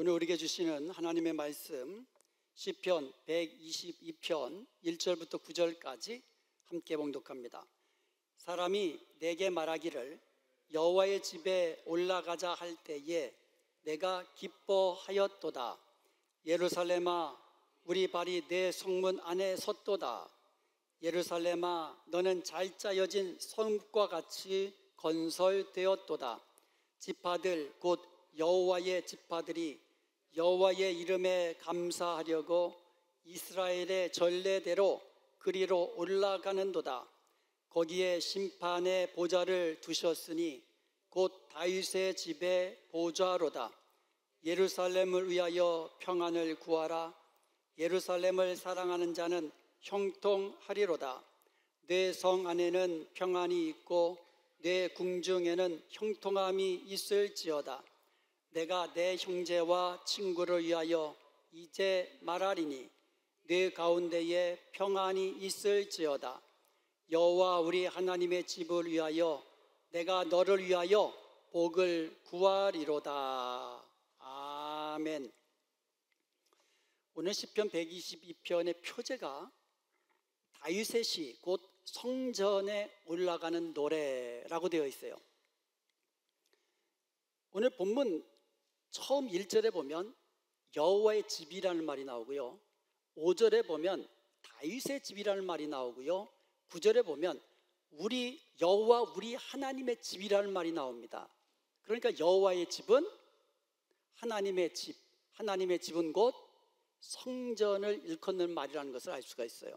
오늘 우리에게 주시는 하나님의 말씀 시편 122편 1절부터 9절까지 함께 봉독합니다. 사람이 내게 말하기를 여호와의 집에 올라가자 할 때에 내가 기뻐하였도다. 예루살렘아 우리 발이 내 성문 안에 섰도다. 예루살렘아 너는 잘 짜여진 성읍과 같이 건설되었도다. 지파들 곧 여호와의 지파들이 여호와의 이름에 감사하려고 이스라엘의 전례대로 그리로 올라가는도다. 거기에 심판의 보좌를 두셨으니 곧 다윗의 집의 보좌로다. 예루살렘을 위하여 평안을 구하라. 예루살렘을 사랑하는 자는 형통하리로다. 내 성 안에는 평안이 있고 내 궁중에는 형통함이 있을지어다. 내가 내 형제와 친구를 위하여 이제 말하리니 내 가운데에 평안이 있을지어다. 여호와 우리 하나님의 집을 위하여 내가 너를 위하여 복을 구하리로다. 아멘. 오늘 시편 122편의 표제가 다윗의 시, 곧 성전에 올라가는 노래라고 되어 있어요. 오늘 본문 처음 1절에 보면 여호와의 집이라는 말이 나오고요, 5절에 보면 다윗의 집이라는 말이 나오고요, 9절에 보면 우리 여호와 우리 하나님의 집이라는 말이 나옵니다. 그러니까 여호와의 집은 하나님의 집, 하나님의 집은 곧 성전을 일컫는 말이라는 것을 알 수가 있어요.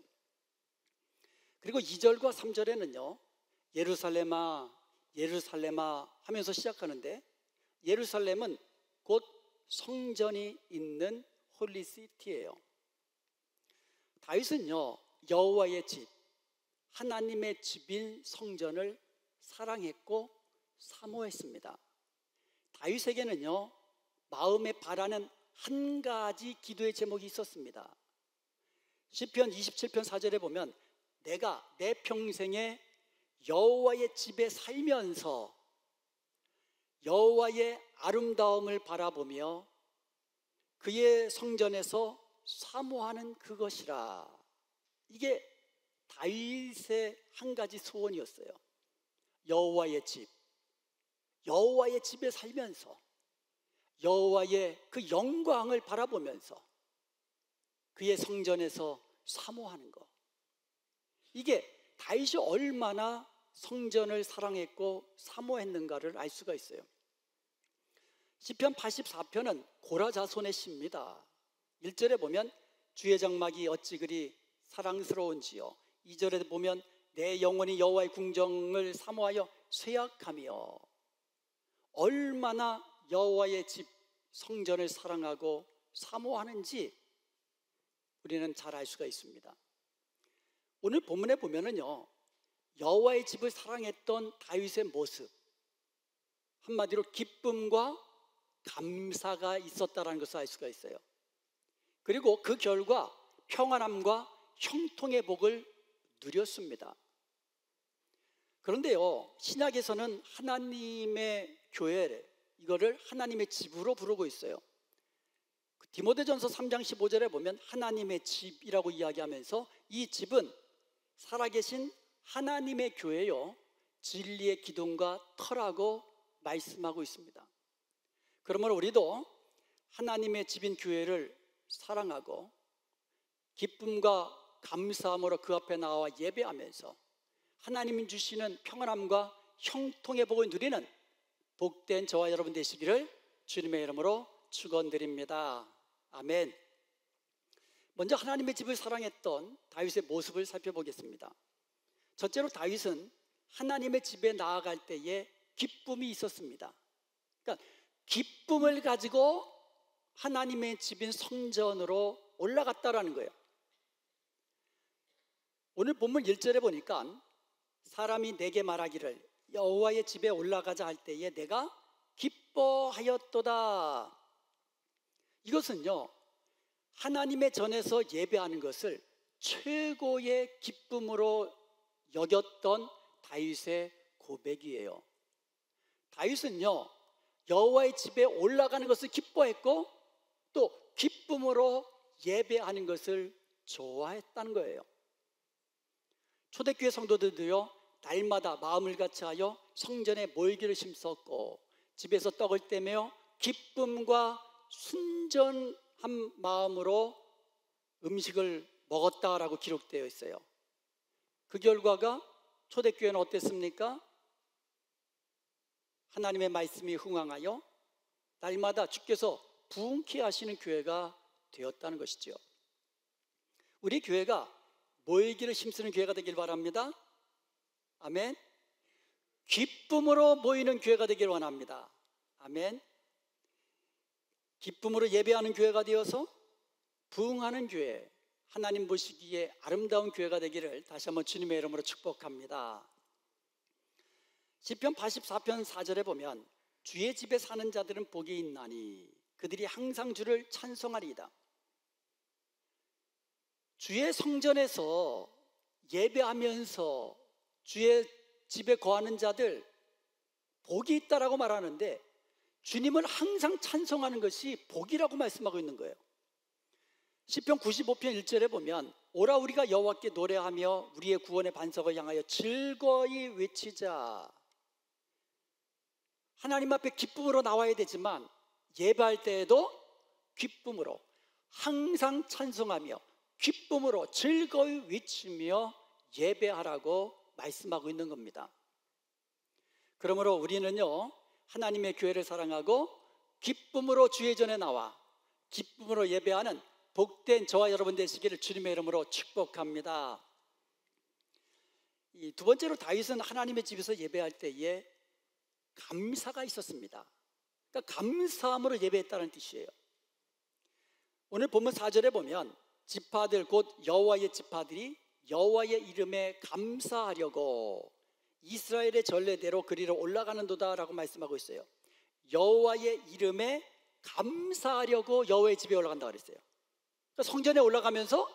그리고 2절과 3절에는요 예루살렘아 예루살렘아 하면서 시작하는데, 예루살렘은 곧 성전이 있는 홀리시티예요. 다윗은요 여호와의 집, 하나님의 집인 성전을 사랑했고 사모했습니다. 다윗에게는요 마음에 바라는 한 가지 기도의 제목이 있었습니다. 시편 27편 4절에 보면 내가 내 평생에 여호와의 집에 살면서 여호와의 아름다움을 바라보며 그의 성전에서 사모하는 그것이라. 이게 다윗의 한 가지 소원이었어요. 여호와의 집, 여호와의 집에 살면서 여호와의 그 영광을 바라보면서 그의 성전에서 사모하는 것, 이게 다윗이 얼마나 성전을 사랑했고 사모했는가를 알 수가 있어요. 시편 84편은 고라 자손의 시입니다. 1절에 보면 주의 장막이 어찌 그리 사랑스러운지요. 2절에 보면 내 영혼이 여호와의 궁정을 사모하여 쇠약하며, 얼마나 여호와의 집 성전을 사랑하고 사모하는지 우리는 잘 알 수가 있습니다. 오늘 본문에 보면은요 여호와의 집을 사랑했던 다윗의 모습, 한마디로 기쁨과 감사가 있었다는 것을 알 수가 있어요. 그리고 그 결과 평안함과 형통의 복을 누렸습니다. 그런데요 신약에서는 하나님의 교회, 이거를 하나님의 집으로 부르고 있어요. 디모데전서 3장 15절에 보면 하나님의 집이라고 이야기하면서 이 집은 살아계신 하나님의 교회요 진리의 기둥과 터라고 말씀하고 있습니다. 그러므로 우리도 하나님의 집인 교회를 사랑하고 기쁨과 감사함으로 그 앞에 나와 예배하면서 하나님이 주시는 평안함과 형통의 복을 누리는 복된 저와 여러분 되시기를 주님의 이름으로 축원드립니다. 아멘. 먼저 하나님의 집을 사랑했던 다윗의 모습을 살펴보겠습니다. 첫째로 다윗은 하나님의 집에 나아갈 때에 기쁨이 있었습니다. 그러니까 기쁨을 가지고 하나님의 집인 성전으로 올라갔다라는 거예요. 오늘 본문 1절에 보니까 사람이 내게 말하기를 여호와의 집에 올라가자 할 때에 내가 기뻐하였도다. 이것은요 하나님의 전에서 예배하는 것을 최고의 기쁨으로 여겼던 다윗의 고백이에요. 다윗은요 여호와의 집에 올라가는 것을 기뻐했고 또 기쁨으로 예배하는 것을 좋아했다는 거예요. 초대교회 성도들도요, 날마다 마음을 같이하여 성전에 모이기를 힘썼고 집에서 떡을 떼며 기쁨과 순전한 마음으로 음식을 먹었다라고 기록되어 있어요. 그 결과가 초대교회는 어땠습니까? 하나님의 말씀이 흥황하여 날마다 주께서 부흥케 하시는 교회가 되었다는 것이죠. 우리 교회가 모이기를 힘쓰는 교회가 되길 바랍니다. 아멘. 기쁨으로 모이는 교회가 되길 원합니다. 아멘. 기쁨으로 예배하는 교회가 되어서 부흥하는 교회, 하나님 보시기에 아름다운 교회가 되기를 다시 한번 주님의 이름으로 축복합니다. 시편 84편 4절에 보면 주의 집에 사는 자들은 복이 있나니 그들이 항상 주를 찬송하리이다. 주의 성전에서 예배하면서 주의 집에 거하는 자들 복이 있다라고 말하는데 주님을 항상 찬송하는 것이 복이라고 말씀하고 있는 거예요. 시편 95편 1절에 보면 오라 우리가 여호와께 노래하며 우리의 구원의 반석을 향하여 즐거이 외치자. 하나님 앞에 기쁨으로 나와야 되지만 예배할 때에도 기쁨으로 항상 찬송하며 기쁨으로 즐거이 외치며 예배하라고 말씀하고 있는 겁니다. 그러므로 우리는요, 하나님의 교회를 사랑하고 기쁨으로 주의 전에 나와 기쁨으로 예배하는 복된 저와 여러분 되시기를 주님의 이름으로 축복합니다. 두 번째로 다윗은 하나님의 집에서 예배할 때에 감사가 있었습니다. 그러니까 감사함으로 예배했다는 뜻이에요. 오늘 본문 4절에 보면 지파들 곧 여호와의 지파들이 여호와의 이름에 감사하려고 이스라엘의 전례대로 그리로 올라가는도다 라고 말씀하고 있어요. 여호와의 이름에 감사하려고 여호와의 집에 올라간다고 그랬어요. 그러니까 성전에 올라가면서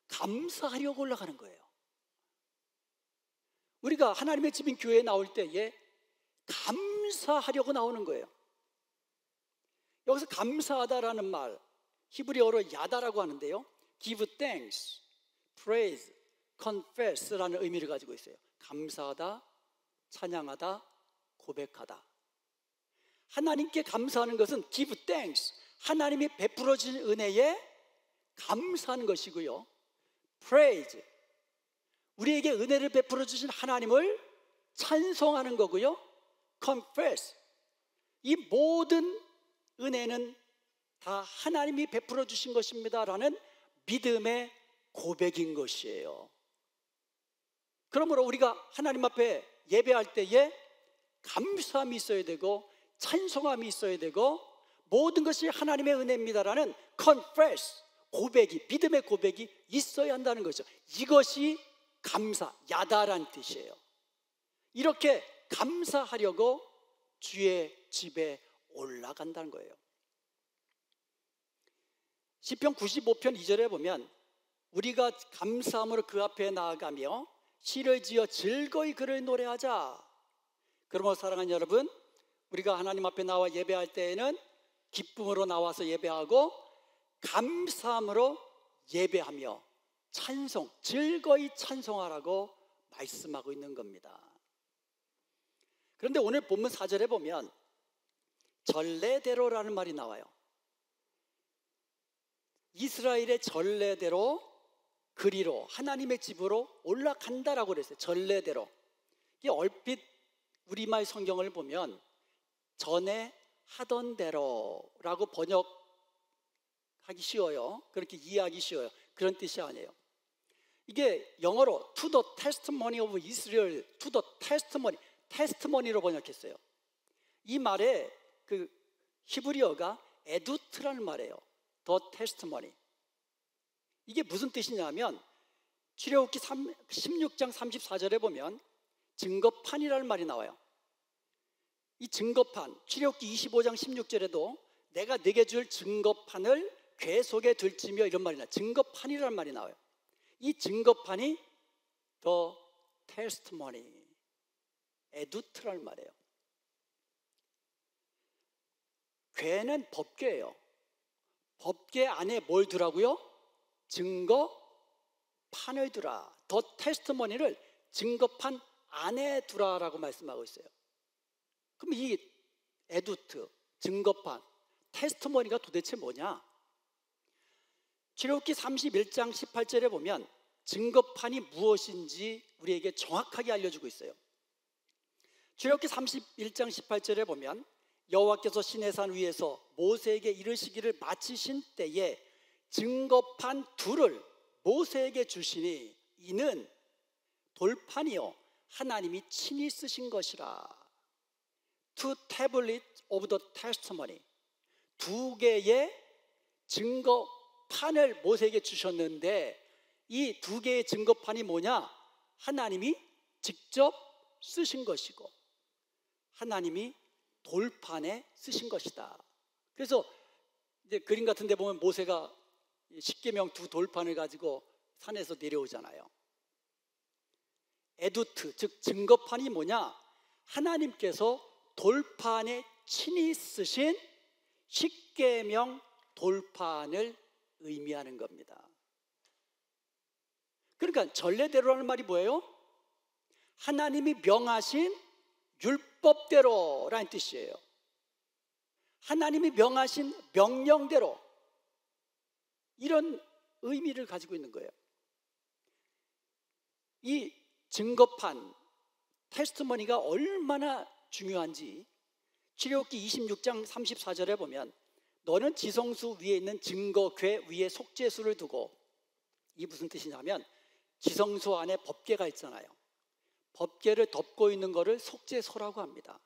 감사하려고 올라가는 거예요. 우리가 하나님의 집인 교회에 나올 때에 감사하려고 나오는 거예요. 여기서 감사하다라는 말 히브리어로 야다라고 하는데요, give thanks, praise, confess라는 의미를 가지고 있어요. 감사하다, 찬양하다, 고백하다. 하나님께 감사하는 것은 give thanks, 하나님이 베풀어 주신 은혜에 감사하는 것이고요, praise, 우리에게 은혜를 베풀어 주신 하나님을 찬송하는 거고요, confess, 이 모든 은혜는 다 하나님이 베풀어 주신 것입니다 라는 믿음의 고백인 것이에요. 그러므로 우리가 하나님 앞에 예배할 때에 감사함이 있어야 되고 찬송함이 있어야 되고 모든 것이 하나님의 은혜입니다라는 confess, 고백이, 믿음의 고백이 있어야 한다는 거죠. 이것이 감사, 야다라는 뜻이에요. 이렇게 감사하려고 주의 집에 올라간다는 거예요. 시편 95편 2절에 보면 우리가 감사함으로 그 앞에 나아가며 시를 지어 즐거이 그를 노래하자. 그러므로 사랑하는 여러분, 우리가 하나님 앞에 나와 예배할 때에는 기쁨으로 나와서 예배하고 감사함으로 예배하며 찬송, 즐거이 찬송하라고 말씀하고 있는 겁니다. 그런데 오늘 본문 4절에 보면 전례대로라는 말이 나와요. 이스라엘의 전례대로 그리로 하나님의 집으로 올라간다라고 그랬어요. 전례대로. 이게 얼핏 우리말 성경을 보면 전에 하던 대로라고 번역하기 쉬워요. 그렇게 이해하기 쉬워요. 그런 뜻이 아니에요. 이게 영어로 to the testimony of Israel, to the testimony, 테스트머니로 번역했어요. 이 말에 그 히브리어가 에두트라는 말이에요. the testimony. 이게 무슨 뜻이냐면 출애굽기 16장 34절에 보면 증거판이라는 말이 나와요. 이 증거판, 출애굽기 25장 16절에도 내가 네게 줄 증거판을 궤 속에 들치며 이런 말이 나와요. 증거판이라는 말이 나와요. 이 증거판이 the testimony, 에두트라는 말이에요. 궤는 법궤예요. 법궤 안에 뭘 두라고요? 증거판을 두라. 더 테스트머니를 증거판 안에 두라라고 말씀하고 있어요. 그럼 이 에두트, 증거판, 테스트머니가 도대체 뭐냐? 출애굽기 31장 18절에 보면 증거판이 무엇인지 우리에게 정확하게 알려주고 있어요. 출애굽기 31장 18절에 보면 여호와께서 시내산 위에서 모세에게 이르시기를 마치신 때에 증거판 둘을 모세에게 주시니 이는 돌판이요 하나님이 친히 쓰신 것이라. Two tablets of the testimony, 두 개의 증거판을 모세에게 주셨는데 이 두 개의 증거판이 뭐냐? 하나님이 직접 쓰신 것이고 하나님이 돌판에 쓰신 것이다. 그래서 이제 그림 같은 데 보면 모세가 십계명 두 돌판을 가지고 산에서 내려오잖아요. 에두트, 즉 증거판이 뭐냐? 하나님께서 돌판에 친히 쓰신 십계명 돌판을 의미하는 겁니다. 그러니까 전례대로라는 말이 뭐예요? 하나님이 명하신 율법대로라는 뜻이에요. 하나님이 명하신 명령대로, 이런 의미를 가지고 있는 거예요. 이 증거판, 테스트머니가 얼마나 중요한지 출애굽기 26장 34절에 보면 너는 지성수 위에 있는 증거궤 위에 속죄수를 두고, 이게 무슨 뜻이냐면 지성소 안에 법궤가 있잖아요. 법궤를 덮고 있는 것을 속죄소라고 합니다.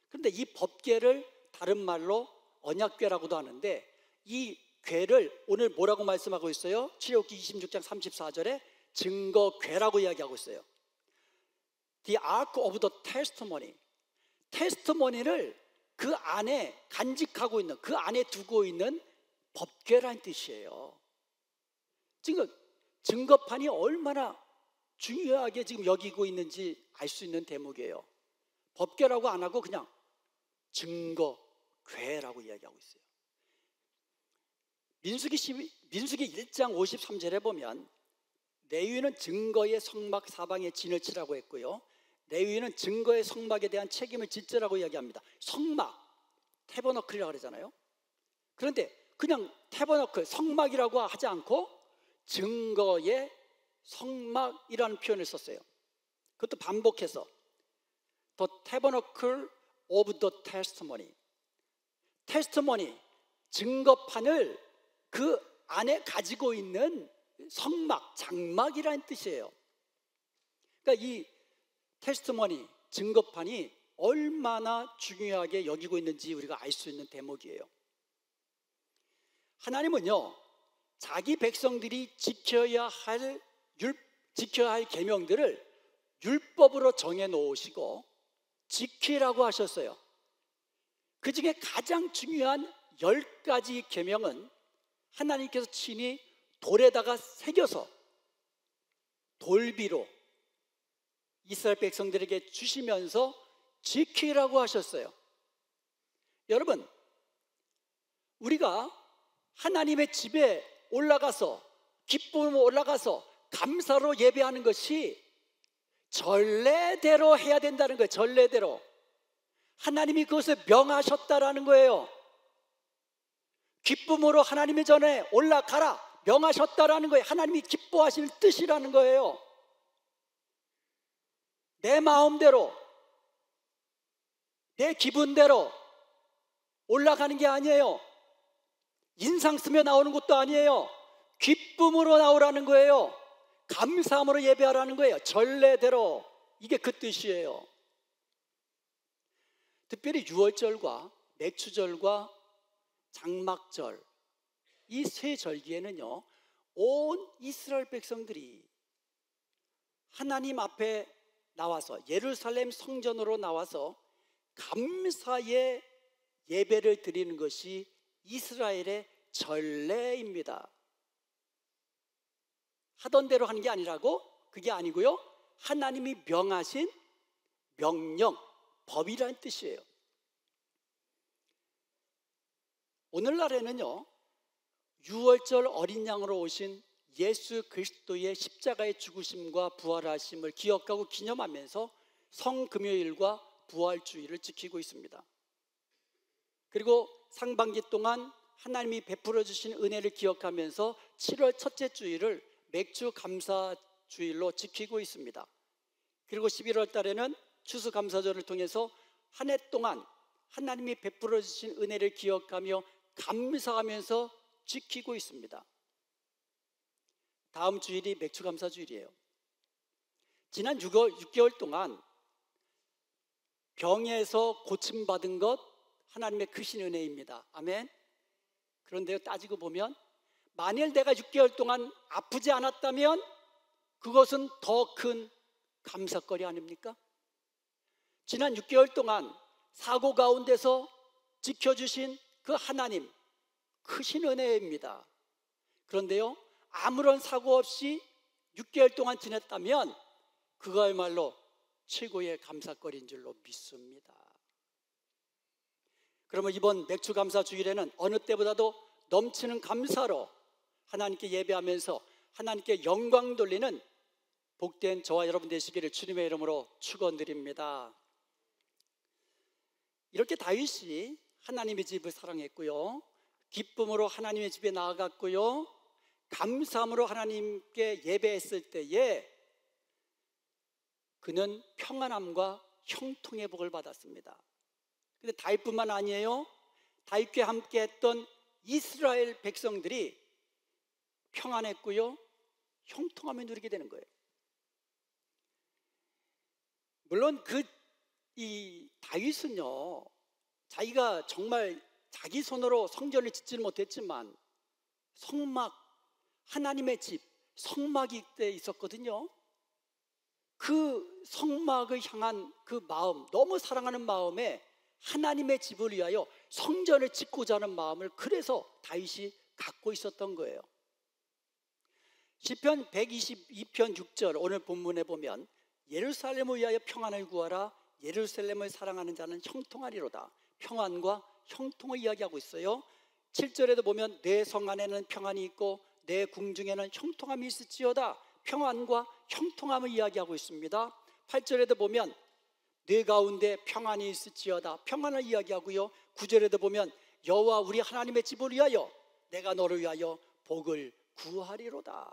그런데 이 법궤를 다른 말로 언약궤라고도 하는데 이 궤를 오늘 뭐라고 말씀하고 있어요? 출애굽기 26장 34절에 증거궤라고 이야기하고 있어요. The Ark of the Testimony. 테스트머니를 그 안에 간직하고 있는, 그 안에 두고 있는 법궤라는 뜻이에요. 지금 증거판이 얼마나 중요하게 지금 여기고 있는지 알 수 있는 대목이에요. 법궤라고 안 하고 그냥 증거궤라고 이야기하고 있어요. 민수기 1장 53절에 보면 레위인은 증거의 성막 사방에 진을 치라고 했고요, 레위인은 증거의 성막에 대한 책임을 짓으라고 이야기합니다. 성막, 태버너클이라고 그러잖아요. 그런데 그냥 태버너클, 성막이라고 하지 않고 증거의 성막이라는 표현을 썼어요. 그것도 반복해서 The Tabernacle of the Testimony. 테스트머니, 증거판을 그 안에 가지고 있는 성막, 장막이라는 뜻이에요. 그러니까 이 테스트머니, 증거판이 얼마나 중요하게 여기고 있는지 우리가 알 수 있는 대목이에요. 하나님은요, 자기 백성들이 지켜야 할 계명들을 율법으로 정해 놓으시고 지키라고 하셨어요. 그 중에 가장 중요한 10가지 계명은 하나님께서 친히 돌에다가 새겨서 돌비로 이스라엘 백성들에게 주시면서 지키라고 하셨어요. 여러분, 우리가 하나님의 집에 올라가서 기쁨으로 올라가서 감사로 예배하는 것이 전례대로 해야 된다는 거예요. 전례대로. 하나님이 그것을 명하셨다라는 거예요. 기쁨으로 하나님의 전에 올라가라 명하셨다라는 거예요. 하나님이 기뻐하시는 뜻이라는 거예요. 내 마음대로, 내 기분대로 올라가는 게 아니에요. 인상 쓰며 나오는 것도 아니에요. 기쁨으로 나오라는 거예요. 감사함으로 예배하라는 거예요. 전례대로. 이게 그 뜻이에요. 특별히 유월절과 맥추절과 장막절, 이 세 절기에는요, 온 이스라엘 백성들이 하나님 앞에 나와서 예루살렘 성전으로 나와서 감사의 예배를 드리는 것이 이스라엘의 전례입니다. 하던 대로 하는 게 아니라고? 그게 아니고요, 하나님이 명하신 명령, 법이라는 뜻이에요. 오늘날에는요, 유월절 어린 양으로 오신 예수 그리스도의 십자가의 죽으심과 부활하심을 기억하고 기념하면서 성금요일과 부활주의를 지키고 있습니다. 그리고 상반기 동안 하나님이 베풀어 주신 은혜를 기억하면서 7월 첫째 주일을 맥주 감사 주일로 지키고 있습니다. 그리고 11월 달에는 추수감사절을 통해서 한 해 동안 하나님이 베풀어 주신 은혜를 기억하며 감사하면서 지키고 있습니다. 다음 주일이 맥주감사 주일이에요. 지난 6개월 동안 병에서 고침받은 것 하나님의 크신 은혜입니다. 아멘. 그런데요, 따지고 보면 만일 내가 6개월 동안 아프지 않았다면 그것은 더 큰 감사거리 아닙니까? 지난 6개월 동안 사고 가운데서 지켜주신 그 하나님 크신 은혜입니다. 그런데요, 아무런 사고 없이 6개월 동안 지냈다면 그거야말로 최고의 감사거리인 줄로 믿습니다. 그러면 이번 맥주감사 주일에는 어느 때보다도 넘치는 감사로 하나님께 예배하면서 하나님께 영광 돌리는 복된 저와 여러분 되시기를 주님의 이름으로 축원드립니다. 이렇게 다윗이 하나님의 집을 사랑했고요, 기쁨으로 하나님의 집에 나아갔고요, 감사함으로 하나님께 예배했을 때에 그는 평안함과 형통의 복을 받았습니다. 근데 다윗뿐만 아니에요. 다윗과 함께 했던 이스라엘 백성들이 평안했고요, 형통함을 누리게 되는 거예요. 물론 이 다윗은요, 자기가 정말 자기 손으로 성전을 짓지는 못했지만 성막, 하나님의 집, 성막이 그때 있었거든요. 그 성막을 향한 그 마음, 너무 사랑하는 마음에 하나님의 집을 위하여 성전을 짓고자 하는 마음을 그래서 다윗이 갖고 있었던 거예요. 시편 122편 6절 오늘 본문에 보면 예루살렘을 위하여 평안을 구하라, 예루살렘을 사랑하는 자는 형통하리로다. 평안과 형통을 이야기하고 있어요. 7절에도 보면 내 성 안에는 평안이 있고 내 궁중에는 형통함이 있을지어다. 평안과 형통함을 이야기하고 있습니다. 8절에도 보면 내 가운데 평안이 있을지어다. 평안을 이야기하고요. 9절에도 보면 여호와 우리 하나님의 집을 위하여 내가 너를 위하여 복을 구하리로다.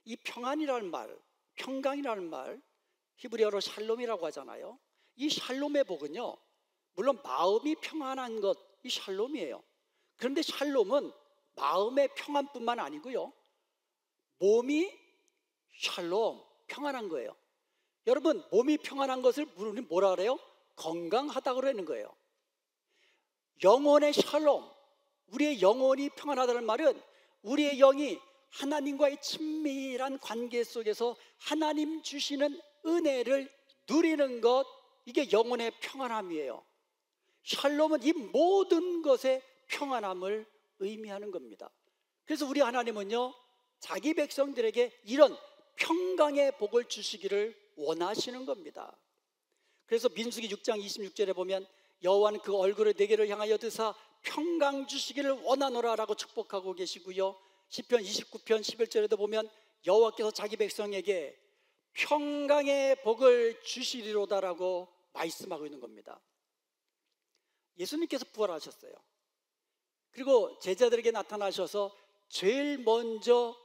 이 평안이라는 말, 평강이라는 말, 히브리어로 샬롬이라고 하잖아요. 이 샬롬의 복은요, 물론 마음이 평안한 것, 이 샬롬이에요. 그런데 샬롬은 마음의 평안뿐만 아니고요, 몸이 샬롬, 평안한 거예요. 여러분, 몸이 평안한 것을 우리는 뭐라 그래요? 건강하다고 그러는 거예요. 영혼의 샬롬, 우리의 영혼이 평안하다는 말은 우리의 영이 하나님과의 친밀한 관계 속에서 하나님 주시는 은혜를 누리는 것, 이게 영혼의 평안함이에요. 샬롬은 이 모든 것의 평안함을 의미하는 겁니다. 그래서 우리 하나님은요, 자기 백성들에게 이런 평강의 복을 주시기를 원하시는 겁니다. 그래서 민수기 6장 26절에 보면 여호와는 그 얼굴을 내게를 향하여 드사 평강 주시기를 원하노라 라고 축복하고 계시고요, 시편 29편 11절에도 보면 여호와께서 자기 백성에게 평강의 복을 주시리로다라고 말씀하고 있는 겁니다. 예수님께서 부활하셨어요. 그리고 제자들에게 나타나셔서 제일 먼저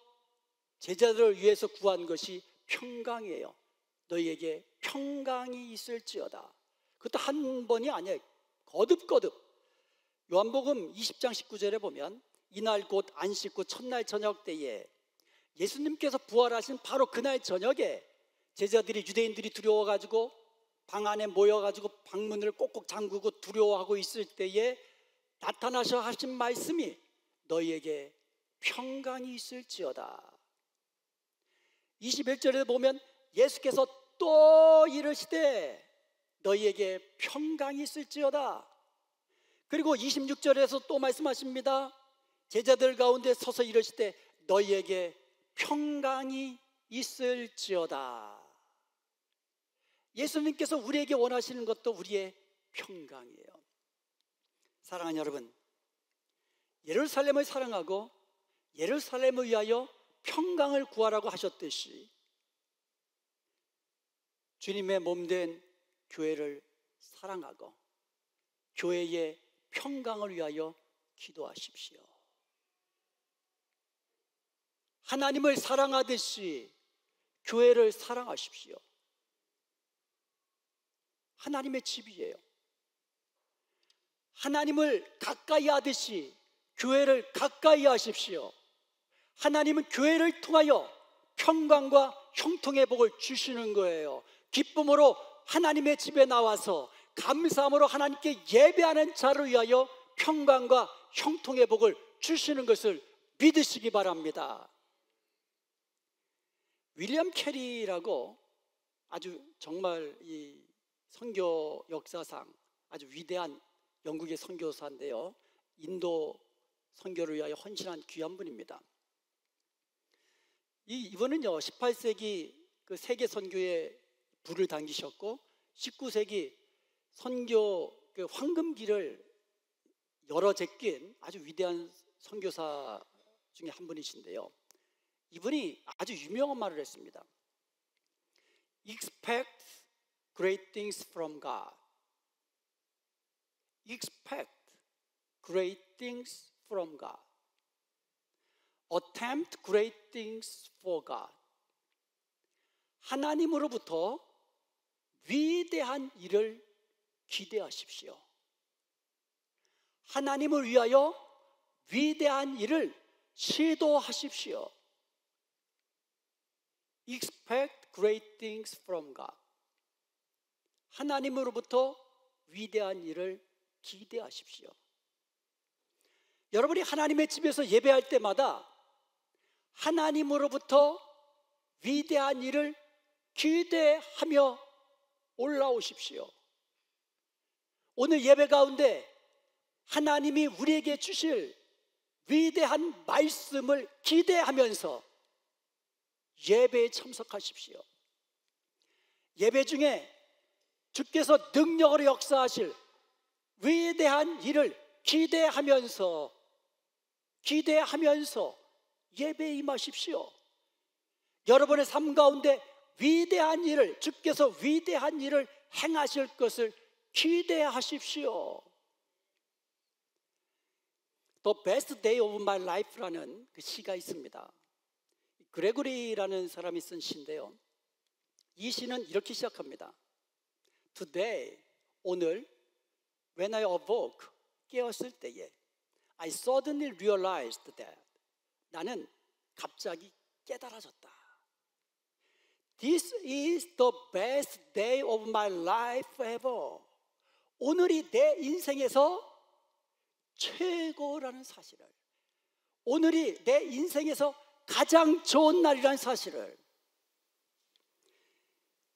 제자들을 위해서 구한 것이 평강이에요. 너희에게 평강이 있을지어다. 그것도 한 번이 아니에요. 거듭거듭. 요한복음 20장 19절에 보면 이날 곧 안식 후 첫날 저녁 때에 예수님께서 부활하신 바로 그날 저녁에 제자들이, 유대인들이 두려워가지고 방 안에 모여가지고 방문을 꼭꼭 잠그고 두려워하고 있을 때에 나타나셔 하신 말씀이 너희에게 평강이 있을지어다. 21절에 보면 예수께서 또 이르시되 너희에게 평강이 있을지어다. 그리고 26절에서 또 말씀하십니다. 제자들 가운데 서서 이르시되 너희에게 평강이 있을지어다. 예수님께서 우리에게 원하시는 것도 우리의 평강이에요. 사랑하는 여러분, 예루살렘을 사랑하고 예루살렘을 위하여 평강을 구하라고 하셨듯이 주님의 몸된 교회를 사랑하고 교회의 평강을 위하여 기도하십시오. 하나님을 사랑하듯이 교회를 사랑하십시오. 하나님의 집이에요. 하나님을 가까이 하듯이 교회를 가까이 하십시오. 하나님은 교회를 통하여 평강과 형통의 복을 주시는 거예요. 기쁨으로 하나님의 집에 나와서 감사함으로 하나님께 예배하는 자를 위하여 평강과 형통의 복을 주시는 것을 믿으시기 바랍니다. 윌리엄 캐리라고 아주 정말 이 선교 역사상 아주 위대한 영국의 선교사인데요, 인도 선교를 위하여 헌신한 귀한 분입니다. 이분은요 18세기 그 세계 선교에 불을 당기셨고 19세기 선교 그 황금기를 열어 제낀 아주 위대한 선교사 중에 한 분이신데요, 이분이 아주 유명한 말을 했습니다. Expect great things from God. Expect great things from God. Attempt great things for God. 하나님으로부터 위대한 일을 기대하십시오. 하나님을 위하여 위대한 일을 시도하십시오. Expect great things from God. 하나님으로부터 위대한 일을 기대하십시오. 여러분이 하나님의 집에서 예배할 때마다 하나님으로부터 위대한 일을 기대하며 올라오십시오. 오늘 예배 가운데 하나님이 우리에게 주실 위대한 말씀을 기대하면서 예배에 참석하십시오. 예배 중에 주께서 능력으로 역사하실 위대한 일을 기대하면서 예배에 임하십시오. 여러분의 삶 가운데 위대한 일을, 주께서 위대한 일을 행하실 것을 기대하십시오. The Best Day of My Life라는 그 시가 있습니다. 그레고리라는 사람이 쓴 시인데요, 이 시는 이렇게 시작합니다. Today, 오늘, when I awoke, 깨었을 때에 I suddenly realized that, 나는 갑자기 깨달아졌다. This is the best day of my life ever. 오늘이 내 인생에서 최고라는 사실을, 오늘이 내 인생에서 가장 좋은 날이라는 사실을.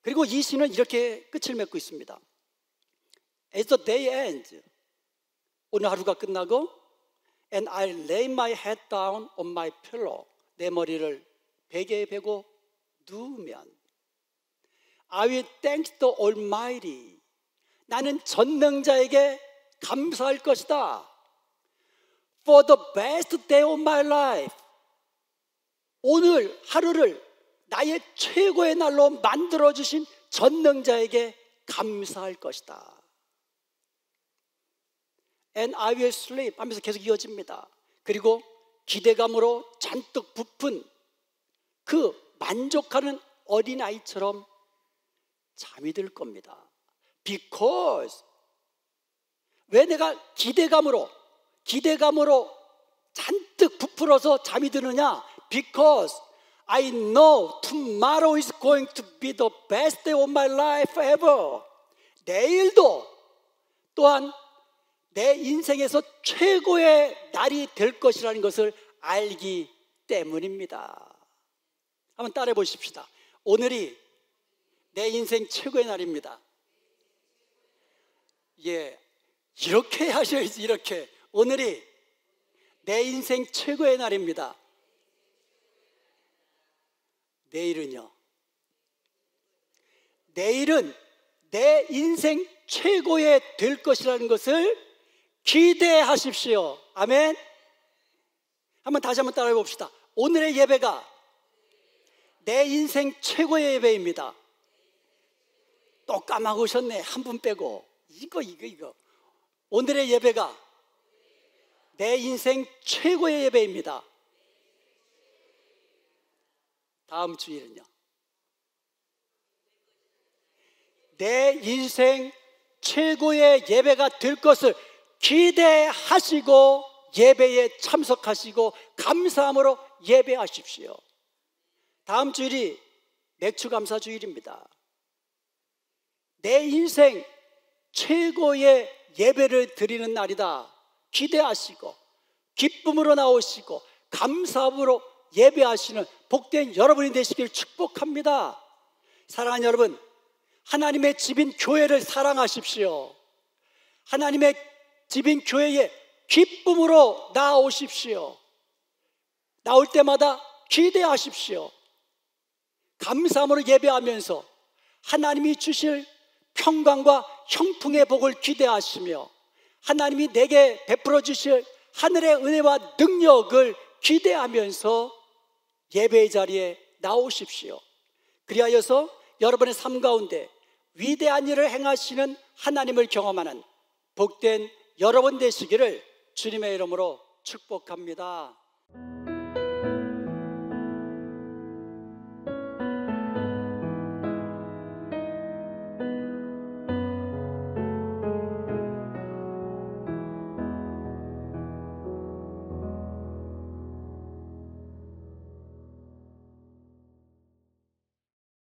그리고 이 시는 이렇게 끝을 맺고 있습니다. As the day ends, 오늘 하루가 끝나고 And I lay my head down on my pillow, 내 머리를 베개에 베고 누우면 I will thank the Almighty, 나는 전능자에게 감사할 것이다. For the best day of my life, 오늘 하루를 나의 최고의 날로 만들어주신 전능자에게 감사할 것이다. And I will sleep 하면서 계속 이어집니다. 그리고 기대감으로 잔뜩 부푼 그 만족하는 어린아이처럼 잠이 들 겁니다. Because, 왜 내가 기대감으로 잔뜩 부풀어서 잠이 드느냐? Because I know tomorrow is going to be the best day of my life ever. 내일도 또한 내 인생에서 최고의 날이 될 것이라는 것을 알기 때문입니다. 한번 따라해 보십시다. 오늘이 내 인생 최고의 날입니다. 예, 이렇게 하셔야지. 이렇게 오늘이 내 인생 최고의 날입니다. 내일은요? 내일은 내 인생 최고의 될 것이라는 것을 기대하십시오. 아멘. 다시 한번 따라해 봅시다. 오늘의 예배가 내 인생 최고의 예배입니다. 또 까먹으셨네. 한 분 빼고. 이거. 오늘의 예배가 내 인생 최고의 예배입니다. 다음 주일은요. 내 인생 최고의 예배가 될 것을 기대하시고 예배에 참석하시고 감사함으로 예배하십시오. 다음 주일이 맥주감사 주일입니다. 내 인생 최고의 예배를 드리는 날이다. 기대하시고 기쁨으로 나오시고 감사함으로 예배하시는 복된 여러분이 되시길 축복합니다. 사랑하는 여러분, 하나님의 집인 교회를 사랑하십시오. 하나님의 집인 교회에 기쁨으로 나오십시오. 나올 때마다 기대하십시오. 감사함으로 예배하면서 하나님이 주실 평강과 형통의 복을 기대하시며 하나님이 내게 베풀어 주실 하늘의 은혜와 능력을 기대하면서 예배의 자리에 나오십시오. 그리하여서 여러분의 삶 가운데 위대한 일을 행하시는 하나님을 경험하는 복된 여러분 되시기를 주님의 이름으로 축복합니다.